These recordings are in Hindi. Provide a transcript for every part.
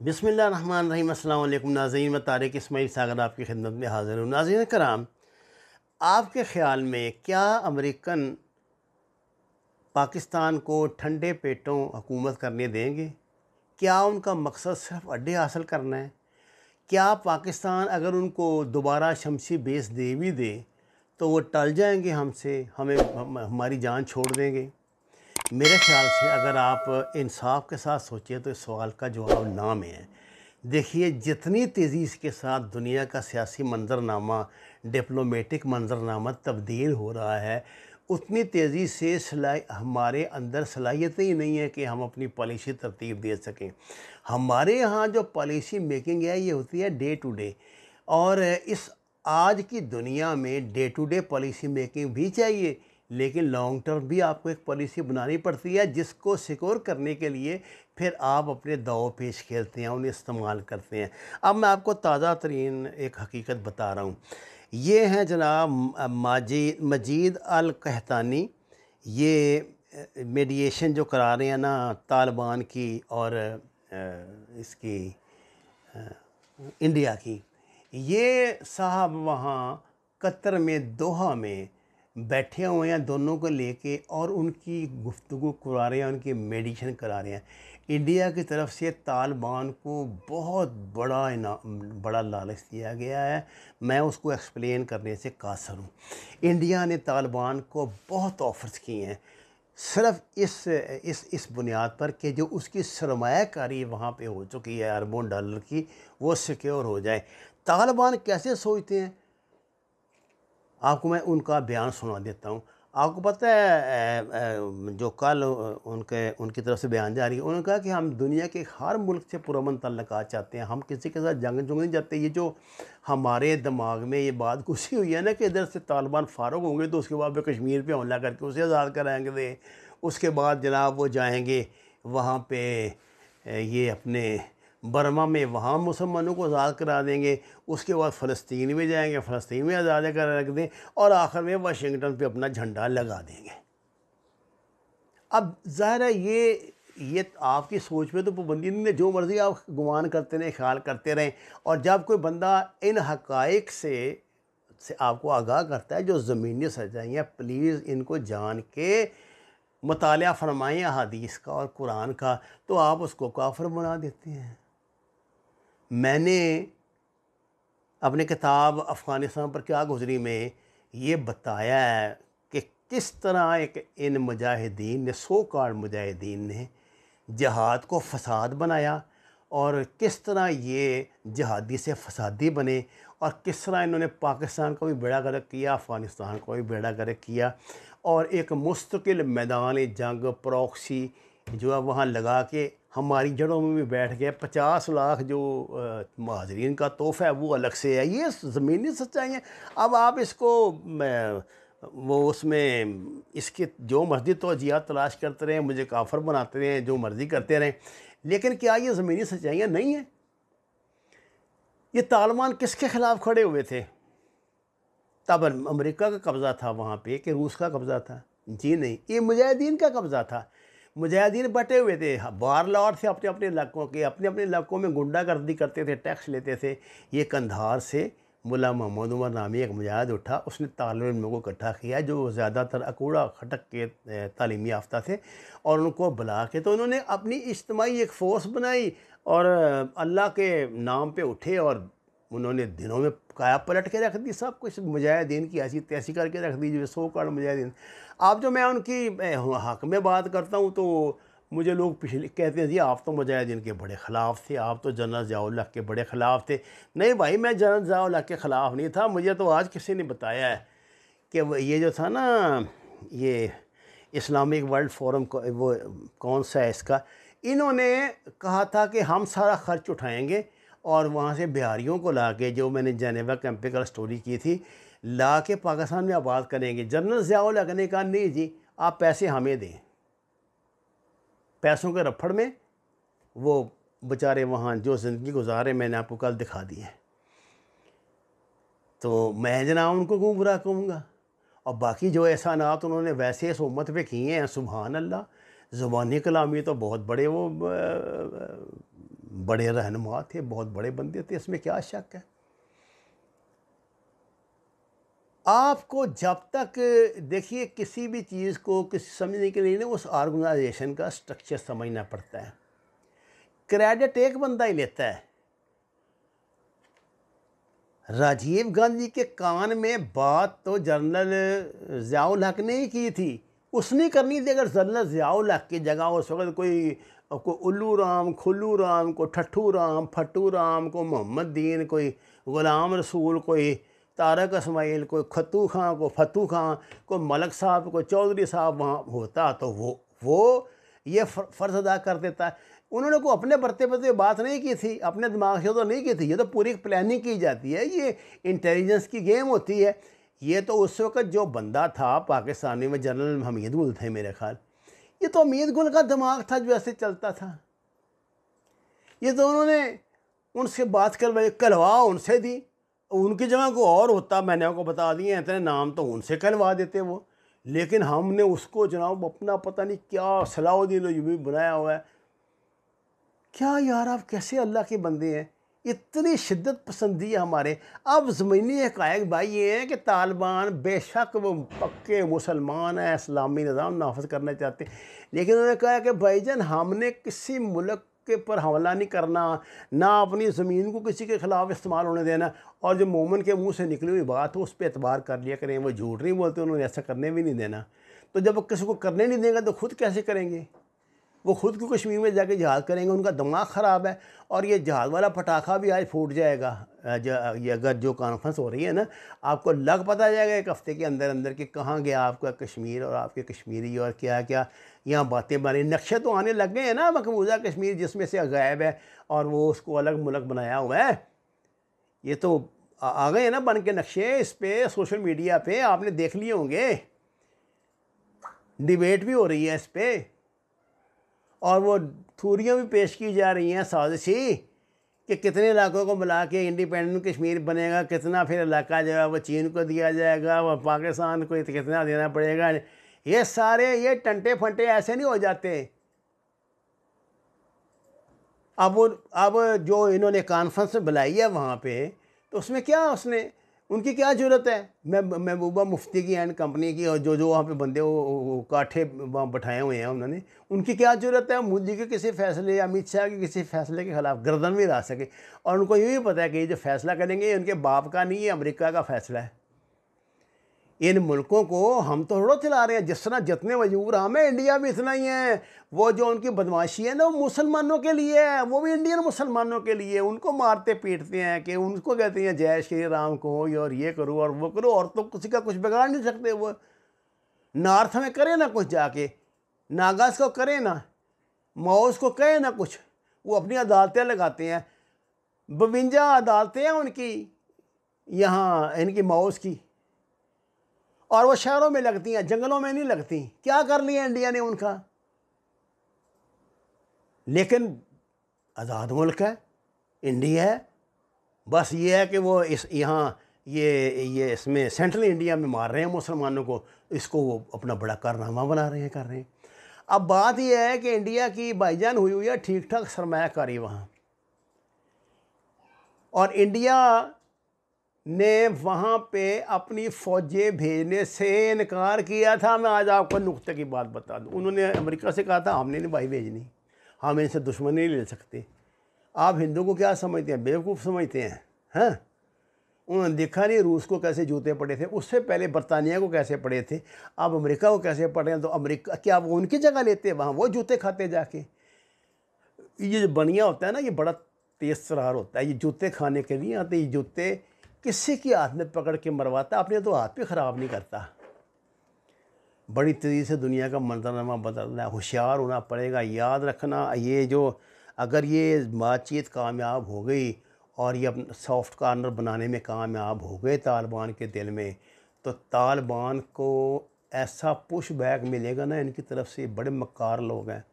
बिस्मिल्लाहिर्रहमानिर्रहीम। अस्सलाम वालेकुम नाज़रीन, मैं तारिक इस्माइल सागर आपकी खिदमत में हाज़िर हूँ। नाज़रीन कराम, आपके ख़्याल में क्या अमेरिकन पाकिस्तान को ठंडे पेटों हुकूमत करने देंगे? क्या उनका मकसद सिर्फ़ अड्डे हासिल करना है? क्या पाकिस्तान अगर उनको दोबारा शमसी बेस दे भी दे तो वो टल जाएंगे हमसे, हमारी जान छोड़ देंगे? मेरे ख़्याल से अगर आप इंसाफ के साथ सोचें तो इस सवाल का जवाब ना में है। देखिए, जितनी तेज़ी के साथ दुनिया का सियासी मंज़रनामा, डिप्लोमेटिक मंज़रनामा तब्दील हो रहा है, उतनी तेज़ी से हमारे अंदर सलाहियत ही नहीं है कि हम अपनी पॉलिसी तरतीब दे सकें। हमारे यहाँ जो पॉलिसी मेकिंग है ये होती है डे टू डे, और इस आज की दुनिया में day to day policy making भी चाहिए, लेकिन लॉन्ग टर्म भी आपको एक पॉलिसी बनानी पड़ती है जिसको सिक्योर करने के लिए फिर आप अपने दाव पेश खेलते हैं, उन्हें इस्तेमाल करते हैं। अब मैं आपको ताज़ा तरीन एक हकीकत बता रहा हूँ। ये हैं जनाब मजीद अल कहतानी। ये मीडिएशन जो करा रहे हैं ना तालिबान की और इसकी इंडिया की। ये साहब वहाँ कतर में दोहा में बैठे हुए हैं दोनों को लेके, और उनकी गुफ्तगू करा रहे हैं, उनकी मेडिटेशन करा रहे हैं। इंडिया की तरफ से तालिबान को बहुत बड़ा लालच दिया गया है। मैं उसको एक्सप्लेन करने से कासर हूँ। इंडिया ने तालिबान को बहुत ऑफ़र्स किए हैं, सिर्फ इस बुनियाद पर कि जो उसकी सरमायाकारी वहाँ पे हो चुकी है अरबों डॉलर की, वो सिक्योर हो जाए। तालिबान कैसे सोचते हैं, आपको मैं उनका बयान सुना देता हूँ। आपको पता है जो कल उनकी तरफ से बयान जारी है, उन्होंने कहा कि हम दुनिया के हर मुल्क से पुरअमन तल्लुकात चाहते हैं, हम किसी के साथ जंग नहीं चाहते। ये जो हमारे दिमाग में ये बात घुसी हुई है ना कि इधर से तालिबान फारूक होंगे तो उसके बाद वे कश्मीर पे हमला करके उसे आज़ाद कराएंगे, उसके बाद जनाब वो जाएंगे वहाँ पे ये अपने बर्मा में, वहाँ मुसलमानों को आज़ाद करा देंगे, उसके बाद फ़लस्तीन में जाएंगे, फ़लस्तीन में आज़ाद करा रख दें, और आखिर में वाशिंगटन पे अपना झंडा लगा देंगे। अब ज़ाहिर है ये आपकी सोच पे तो पाबंदी नहीं है, जो मर्ज़ी आप गुमान करते रहें, ख्याल करते रहें। और जब कोई बंदा इन हक़ाइक़ से आपको आगाह करता है जो ज़मीनी सच्चाई हैं, प्लीज़ इनको जान के मुतालिया फ़रमाएँ अहादीस का और कुरान का, तो आप उसको काफ़िर बना देते हैं। मैंने अपने किताब अफ़गानिस्तान पर क्या गुज़री में ये बताया है कि किस तरह इन मुजाहिदीन ने, सो कॉल्ड मुजाहिदीन ने जिहाद को फ़साद बनाया, और किस तरह ये जिहादी से फ़सादी बने, और किस तरह इन्होंने पाकिस्तान का भी बेड़ा गर्क किया, अफ़गानिस्तान को भी बेड़ा गर्क किया, और एक मुस्तकिल मैदान जंग प्रॉक्सी जो है वहाँ लगा के हमारी जड़ों में भी बैठ गया। 50 लाख जो महाजरीन का तोहफ़ा है वो अलग से है। ये ज़मीनी सच्चाई है। अब आप इसको वो उसमें इसके जो मर्ज़ी तौजीहात तलाश करते रहें, मुझे काफ़िर बनाते रहें, जो मर्ज़ी करते रहें, लेकिन क्या ये ज़मीनी सच्चाइयाँ नहीं हैं? ये तालिबान किसके ख़िलाफ़ खड़े हुए थे? तब अमेरिका का कब्ज़ा था वहाँ पे कि रूस का कब्ज़ा था? जी नहीं, ये मुजाहिदीन का कब्ज़ा था। मुजाहिदीन बटे हुए थे, वारलॉर्ड थे अपने अपने इलाकों के, अपने अपने इलाकों में गुंडागर्दी करते थे, टैक्स लेते थे। ये कंधार से मुल्ला मोहम्मद उमर नामी एक मुजाहिद उठा, उसने तालिब इल्मों को इकट्ठा किया जो ज़्यादातर अकूड़ा खटक के तालीमी याफ्ता थे, और उनको बुला के तो उन्होंने अपनी इज्तिमाई एक फ़ोर्स बनाई, और अल्लाह के नाम पे उठे, और उन्होंने दिनों में काया पलट के रख दी, सब कुछ मुजाहिदीन की ऐसी तैसी करके रख दी, जो सो कॉल्ड मुजाहिदीन। अब जो मैं उनकी हक़ में बात करता हूँ तो मुझे लोग पिछले कहते हैं जी आप तो मुजाहिदीन के बड़े ख़िलाफ़ थे, आप तो जनरल ज़िया-उल हक़ के बड़े ख़िलाफ़ थे। नहीं भाई, मैं जनरल ज़िया-उल हक़ के ख़िलाफ़ नहीं था। मुझे तो आज किसी ने बताया है कि ये जो था ना, ये इस्लामिक वर्ल्ड फोरम को, वो कौन सा है इसका, इन्होंने कहा था कि हम सारा ख़र्च उठाएंगे, और वहाँ से बिहारियों को ला के, जो मैंने जेनेवा कैंप पे कल स्टोरी की थी, ला के पाकिस्तान में आबाद करेंगे। जनरल ज़िया-उल हक़ ने कहा नहीं जी, आप पैसे हमें दें। पैसों के रफड़ में वो बेचारे वहाँ जो ज़िंदगी गुजारे, मैंने आपको कल दिखा दी है। तो मैं जनाब उनको क्यों बुरा कहूँगा? और बाकी जो एहसानात उन्होंने वैसे इस उम्मत पे किए हैं, सुभान अल्लाह, ज़ुबानी कलामी तो बहुत बड़े वो बड़े रहनुमा थे, बहुत बड़े बंदे थे, इसमें क्या शक है। आपको जब तक देखिए किसी भी चीज़ को किसी समझने के लिए ना उस ऑर्गेनाइजेशन का स्ट्रक्चर समझना पड़ता है। क्रेडिट एक बंदा ही लेता है। राजीव गांधी के कान में बात तो जनरल ज़ियाउल हक ने ही की थी, उसने करनी थी। अगर जनरल ज़ियाउल हक की जगह उस वक्त कोई उल्लू राम, खुल्लू राम, को ठट्ठू राम, फट्टू राम, को मोहम्मद दीन, कोई ग़ुलाम रसूल, कोई तारक इसमाइल, कोई खत्तू खां, को फतू खां, को मलक साहब, को चौधरी साहब वहाँ होता तो वो ये फ़र्ज़ अदा कर देता। उन्होंने को अपने बरते बरते बात नहीं की थी, अपने दिमाग से तो नहीं की थी। ये तो पूरी प्लानिंग की जाती है, ये इंटेलिजेंस की गेम होती है। ये तो उस वक्त जो बंदा था पाकिस्तानी में, जनरल हमीद गुल थे मेरे ख्याल, ये तो हमीद गुल का दिमाग था जो ऐसे चलता था। ये तो उन्होंने उनसे बात करवा उनसे दी, उनकी जगह को और होता, मैंने आपको बता दिए इतने नाम, तो उनसे करवा देते वो। लेकिन हमने उसको जनाब अपना पता नहीं क्या सलाउद्दीन अय्यूबी बनाया हुआ है। क्या यार, आप कैसे अल्लाह के बंदे हैं, इतनी शिद्दत पसंदी है हमारे। अब ज़मीनी हक़ाइक़ भाई ये हैं कि तालिबान बेशक वो पक्के मुसलमान हैं, इस्लामी निज़ाम नाफिज करना चाहते हैं, लेकिन उन्होंने कहा कि भाईजान हमने किसी मुल्क के पर हमला नहीं करना, ना अपनी ज़मीन को किसी के ख़िलाफ़ इस्तेमाल होने देना। और जो मोमिन के मुँह से निकली हुई बात हो उस पर एतबार कर लिया करें, वो झूठ नहीं बोलते, उन्होंने ऐसा करने भी नहीं देना। तो जब वो किसी को करने नहीं देंगे तो खुद कैसे करेंगे? वो खुद को कश्मीर में जाके जहाज़ करेंगे, उनका दिमाग ख़राब है। और ये जहाज़ वाला पटाखा भी आज फूट जाएगा। ये अगर जो कॉन्फ्रेंस हो रही है ना, आपको लग पता जाएगा एक हफ़्ते के अंदर अंदर कि कहाँ गया आपका कश्मीर और आपके कश्मीरी, और क्या क्या यहाँ बातें बनी। नक्शे तो आने लग गए हैं ना, मकबूजा कश्मीर जिसमें से गायब है और वो उसको अलग मुल्क बनाया हुआ है। ये तो आ गए हैं ना बन के नक्शे, इस पे सोशल मीडिया पे आपने देख लिए होंगे, डिबेट भी हो रही है इस पर, और वो थूरियाँ भी पेश की जा रही हैं साजिशी कि कितने इलाकों को मिला के इंडिपेंडेंट कश्मीर बनेगा, कितना फिर इलाका जो है वो चीन को दिया जाएगा, वो पाकिस्तान को कितना देना पड़ेगा। ये सारे ये टंटे फंटे ऐसे नहीं हो जाते। अब जो इन्होंने कॉन्फ्रेंस बुलाई है वहाँ पे, तो उसमें क्या उसने उनकी क्या ज़रूरत है। महबूबा मुफ्ती की एंड कंपनी की, और जो वहाँ पे बंदे वो काठे वहाँ बैठाए हुए हैं उन्होंने, उनकी क्या ज़रूरत है मोदी के किसी फैसले, अमित शाह के किसी फैसले के ख़िलाफ़ गर्दन भी ला सके। और उनको ये भी पता है कि ये जो फैसला करेंगे ये उनके बाप का नहीं है, अमेरिका का फैसला है। इन मुल्कों को हम तो थोड़ा चला रहे हैं, जिस तरह जितने मजबूर हम हैं इंडिया भी इतना ही है। वो जो उनकी बदमाशी है ना, वो मुसलमानों के लिए है, वो भी इंडियन मुसलमानों के लिए। उनको मारते पीटते हैं कि उनको कहते हैं जय श्री राम को, और ये करो और वो करो, और तो किसी का कुछ बिगाड़ नहीं सकते। वो नॉर्थ में करे ना कुछ, जाके नागास को करे ना, माओस को कहे ना कुछ, वो अपनी अदालतें लगाते हैं। 52 अदालतें हैं उनकी यहाँ, इनकी माओस की, और वो शहरों में लगती हैं, जंगलों में नहीं लगती। क्या कर लिया इंडिया ने उनका? लेकिन आज़ाद मुल्क है, इंडिया है। बस ये है कि वो इस यहाँ ये इसमें सेंट्रल इंडिया में मार रहे हैं मुसलमानों को, इसको वो अपना बड़ा कारनामा बना रहे हैं, कर रहे हैं। अब बात यह है कि इंडिया की भाईजान हुई है ठीक ठाक सरमायाकारी वहाँ, और इंडिया ने वहाँ पे अपनी फ़ौजें भेजने से इनकार किया था। मैं आज आपको नुक्ते की बात बता दूँ, उन्होंने अमेरिका से कहा था हमने नहीं भाई भेजनी, हम इनसे दुश्मनी नहीं ले सकते। आप हिंदू को क्या समझते हैं, बेवकूफ़ समझते हैं? हाँ, उन्होंने देखा नहीं रूस को कैसे जूते पड़े थे, उससे पहले बरतानिया को कैसे पड़े थे, अब अमेरिका को कैसे पड़े हैं। तो अमेरिका क्या वो उनकी जगह लेते हैं, वहाँ वो जूते खाते जाके। ये जो बनिया होता है ना, ये बड़ा तेज़ तरार होता है, ये जूते खाने के लिए आते। ये जूते किसी की हाथ में पकड़ के मरवाता, अपने तो हाथ पे ख़राब नहीं करता। बड़ी तेज़ी से दुनिया का मंजरनामा बदलना है, होशियार होना पड़ेगा। याद रखना, ये जो अगर ये बातचीत कामयाब हो गई और ये अपना सॉफ्ट कॉर्नर बनाने में कामयाब हो गए तालिबान के दिल में, तो तालिबान को ऐसा पुश बैक मिलेगा ना इनकी तरफ से। बड़े मक्कार लोग हैं,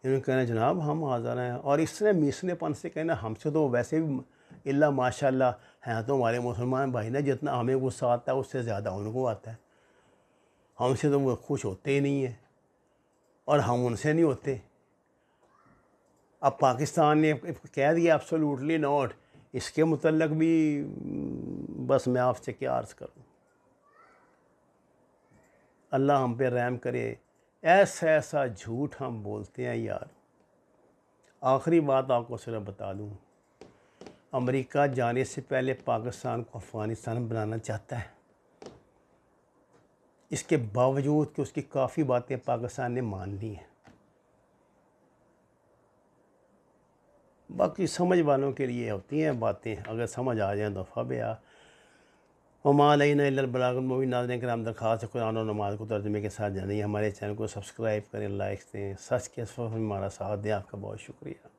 इन्होंने कहना जनाब हम हाज़िर हैं, और इस तरह मीसनेपन से कहना हमसे तो वैसे भी इल्ला माशाल्लाह हैं तो हमारे मुसलमान भाई ना, जितना हमें गुस्सा आता है उससे ज़्यादा उनको आता है। हमसे तो वो खुश होते ही नहीं है और हम उनसे नहीं होते। अब पाकिस्तान ने कह दिया एब्सोल्युटली नॉट, इसके मुतल्लक भी बस मैं आपसे क्या अर्ज़ करूँ। अल्लाह हम पे रहम करे। ऐसा ऐसा झूठ हम बोलते हैं यार। आखिरी बात आपको सिर्फ बता दूँ, अमेरिका जाने से पहले पाकिस्तान को अफ़गानिस्तान बनाना चाहता है। इसके बावजूद कि उसकी काफ़ी बातें पाकिस्तान ने मान ली हैं। बाकी समझ वालों के लिए होती हैं बातें, अगर समझ आ जाए तो फ़बिहा वमा अलैना इल्लल बलागुल मुबीन। नाज़रीन किराम, दरख़्वास्त है कुरान और नमाज़ को तर्जुमे के साथ जानिए। हमारे चैनल को सब्सक्राइब करें, लाइक दें, सच के सफ़र में हमारा साथ दें। आपका बहुत शुक्रिया।